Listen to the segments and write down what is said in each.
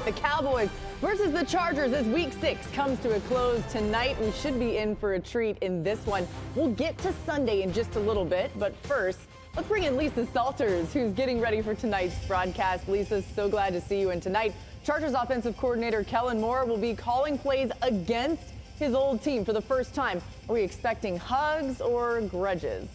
The Cowboys versus the Chargers as Week 6 comes to a close tonight. We should be in for a treat in this one. We'll get to Sunday in just a little bit, but first, let's bring in Lisa Salters, who's getting ready for tonight's broadcast. Lisa, so glad to see you. And tonight, Chargers offensive coordinator Kellen Moore will be calling plays against his old team for the first time. Are we expecting hugs or grudges?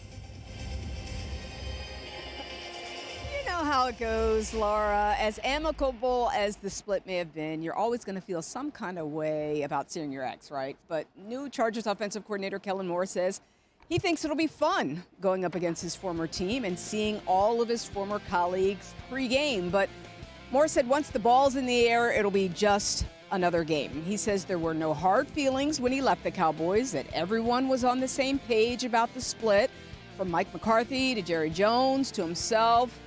You know how it goes, Laura. As amicable as the split may have been, you're always going to feel some kind of way about seeing your ex, right? But new Chargers offensive coordinator Kellen Moore says he thinks it'll be fun going up against his former team and seeing all of his former colleagues pre-game. But Moore said once the ball's in the air, it'll be just another game. He says there were no hard feelings when he left the Cowboys, that everyone was on the same page about the split, from Mike McCarthy to Jerry Jones to himself,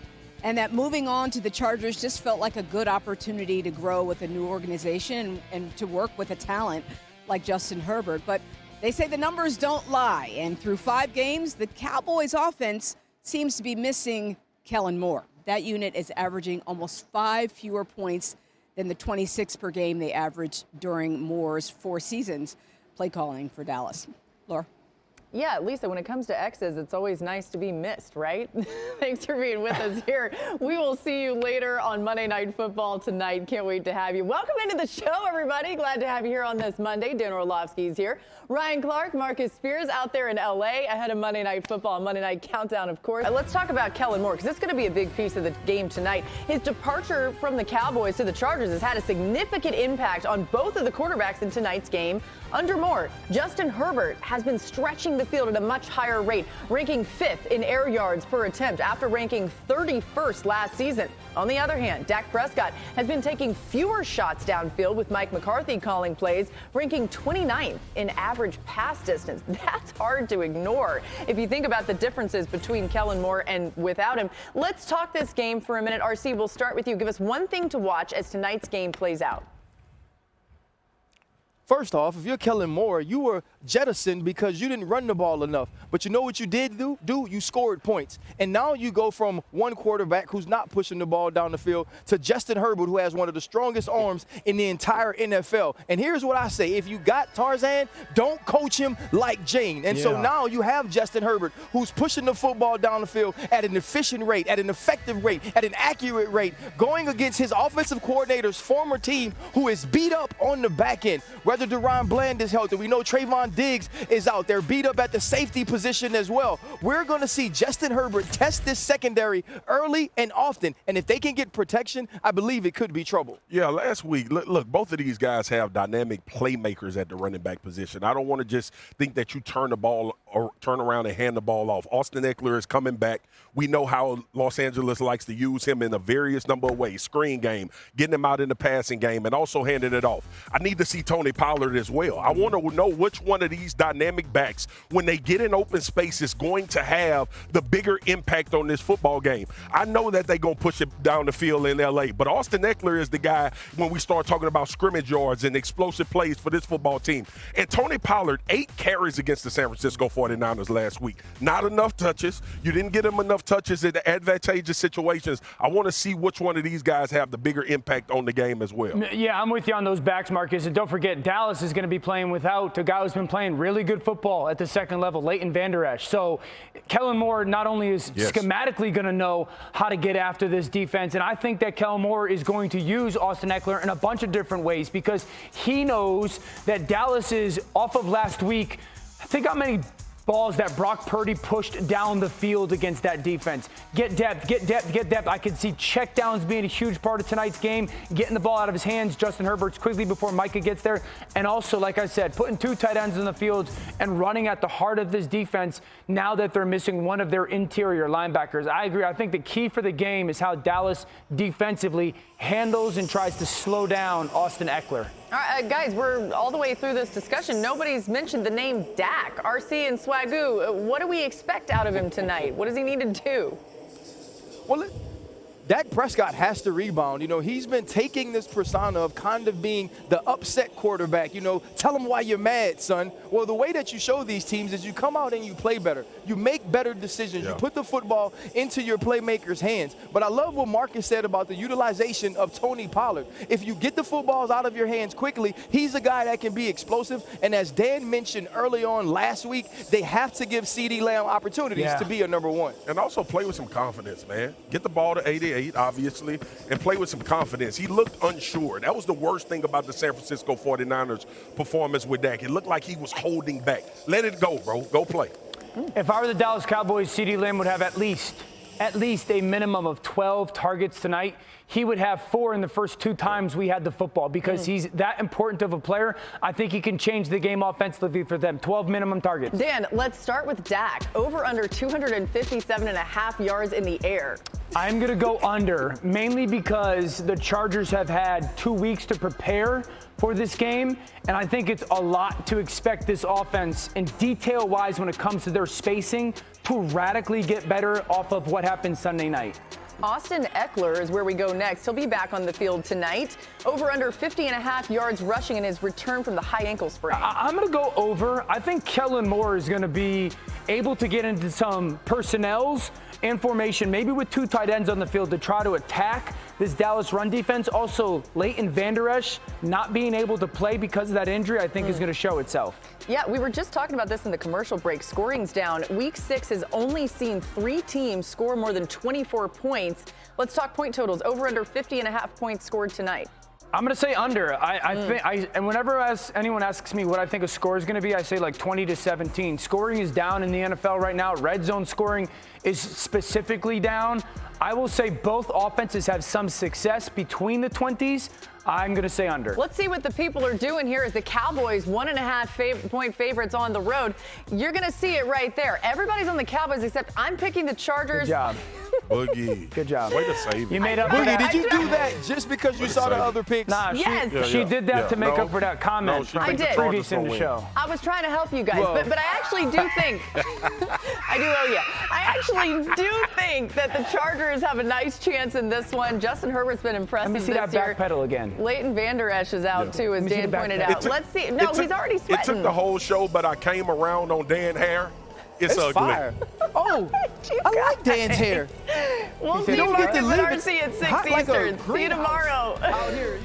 and that moving on to the Chargers just felt like a good opportunity to grow with a new organization and to work with a talent like Justin Herbert. But they say the numbers don't lie, and through 5 games, the Cowboys offense seems to be missing Kellen Moore. That unit is averaging almost 5 fewer points than the 26 per game they averaged during Moore's 4 seasons play calling for Dallas. Laura? Yeah, Lisa, when it comes to exes, it's always nice to be missed, right? Thanks for being with us here. We will see you later on Monday Night Football tonight. Can't wait to have you. Welcome into the show, everybody. Glad to have you here on this Monday. Dan Orlovsky's here. Ryan Clark, Marcus Spears out there in L.A. ahead of Monday Night Football, Monday Night Countdown, of course. Let's talk about Kellen Moore, because this is going to be a big piece of the game tonight. His departure from the Cowboys to the Chargers has had a significant impact on both of the quarterbacks in tonight's game. Under Moore, Justin Herbert has been stretching the field at a much higher rate, ranking 5th in air yards per attempt after ranking 31st last season. On the other hand, Dak Prescott has been taking fewer shots downfield, with Mike McCarthy calling plays, ranking 29th in average pass distance. That's hard to ignore if you think about the differences between Kellen Moore and without him. Let's talk this game for a minute. RC, we'll start with you. Give us one thing to watch as tonight's game plays out. First off, if you're Kellen Moore, you were jettisoned because you didn't run the ball enough. But you know what you did do? You scored points. And now you go from one quarterback who's not pushing the ball down the field to Justin Herbert, who has one of the strongest arms in the entire NFL. And here's what I say. If you got Tarzan, don't coach him like Jane. And so now you have Justin Herbert, who's pushing the football down the field at an efficient rate, at an effective rate, at an accurate rate, going against his offensive coordinator's former team, who is beat up on the back end. Whether DeRon Bland is healthy, we know Trayvon Diggs is out there, beat up at the safety position as well. We're going to see Justin Herbert test this secondary early and often, and if they can get protection, I believe it could be trouble. Yeah, last week, look, both of these guys have dynamic playmakers at the running back position. I don't want to just think that you turn the ball or turn around and hand the ball off. Austin Eckler is coming back. We know how Los Angeles likes to use him in a various number of ways. Screen game, getting him out in the passing game, and also handing it off. I need to see Tony Pollard as well. I want to know which one of these dynamic backs, when they get in open space, is going to have the bigger impact on this football game. I know that they're going to push it down the field in L.A., but Austin Eckler is the guy when we start talking about scrimmage yards and explosive plays for this football team. And Tony Pollard, 8 carries against the San Francisco 49ers last week. Not enough touches. You didn't get him enough touches in the advantageous situations. I want to see which one of these guys have the bigger impact on the game as well. Yeah, I'm with you on those backs, Marcus. And don't forget, Dallas is going to be playing without a guy who's been playing really good football at the second level, Leighton Vander Esch. So Kellen Moore not only is schematically going to know how to get after this defense, and I think that Kellen Moore is going to use Austin Eckler in a bunch of different ways, because he knows that Dallas is off of last week. Think how many balls that Brock Purdy pushed down the field against that defense. Get depth, get depth, get depth. I could see check downs being a huge part of tonight's game, getting the ball out of his hands. Justin Herbert's quickly before Micah gets there. And also, like I said, putting 2 tight ends in the field and running at the heart of this defense now that they're missing one of their interior linebackers. I agree. I think the key for the game is how Dallas defensively handles and tries to slow down Austin Eckler. All right, guys, we're all the way through this discussion. Nobody's mentioned the name Dak. RC and Swagoo, what do we expect out of him tonight? What does he need to do? Well, Dak Prescott has to rebound. You know, he's been taking this persona of kind of being the upset quarterback. You know, tell them why you're mad, son. Well, the way that you show these teams is you come out and you play better. You make better decisions. You put the football into your playmakers' hands. But I love what Marcus said about the utilization of Tony Pollard. If you get the footballs out of your hands quickly, he's a guy that can be explosive. And as Dan mentioned early on last week, they have to give CeeDee Lamb opportunities to be a number one. And also play with some confidence, man. Get the ball to 88, obviously, and play with some confidence. He looked unsure. That was the worst thing about the San Francisco 49ers performance with Dak. It looked like he was holding back. Let it go, bro. Go play. If I were the Dallas Cowboys, CeeDee Lamb would have at least a minimum of 12 targets tonight. He would have 4 in the first 2 times we had the football because he's that important of a player. I think he can change the game offensively for them. 12 minimum targets. Dan, let's start with Dak. Over under 257.5 yards in the air. I'm going to go under, mainly because the Chargers have had 2 weeks to prepare for this game, and I think it's a lot to expect this offense in detail-wise when it comes to their spacing to radically get better off of what happened Sunday night. Austin Eckler is where we go next. He'll be back on the field tonight. Over under 50.5 yards rushing in his return from the high ankle sprain. I'm going to go over. I think Kellen Moore is going to be able to get into some personnels and formation, maybe with 2 tight ends on the field to try to attack this Dallas run defense. Also, Leighton Vander Esch not being able to play because of that injury, I think is going to show itself. Yeah, we were just talking about this in the commercial break. Scoring's down. Week 6 has only seen 3 teams score more than 24 points. Let's talk point totals. Over under 50.5 points scored tonight. I'm going to say under. And whenever anyone asks me what I think a score is going to be, I say like 20-17. Scoring is down in the NFL right now. Red zone scoring is specifically down. I will say both offenses have some success between the 20s. I'm going to say under. Let's see what the people are doing here as the Cowboys 1.5 point favorites on the road. You're going to see it right there. Everybody's on the Cowboys except I'm picking the Chargers. Good job. Boogie. Good job. Way to save it. You made up Boogie, for that. did you do that just because you saw the other picks? Nah, Yes. she did that to make up for that comment she from I did. previous in the show. I was trying to help you guys, but I actually do think I do owe you. I actually do think that the Chargers have a nice chance in this one. Justin Herbert's been impressive Let me see this that year. back pedal again. Leighton Vander Esch is out too, as Let me see Dan the back pointed pedal. out. Let's see. No, he's already It sweating. took the whole show, but I came around on Dan hair. It's ugly. Fire. Oh, I like Dan's hair. We'll see don't get Marcus to and leave it RC at 6 hot like a Eastern. See you greenhouse tomorrow. out here.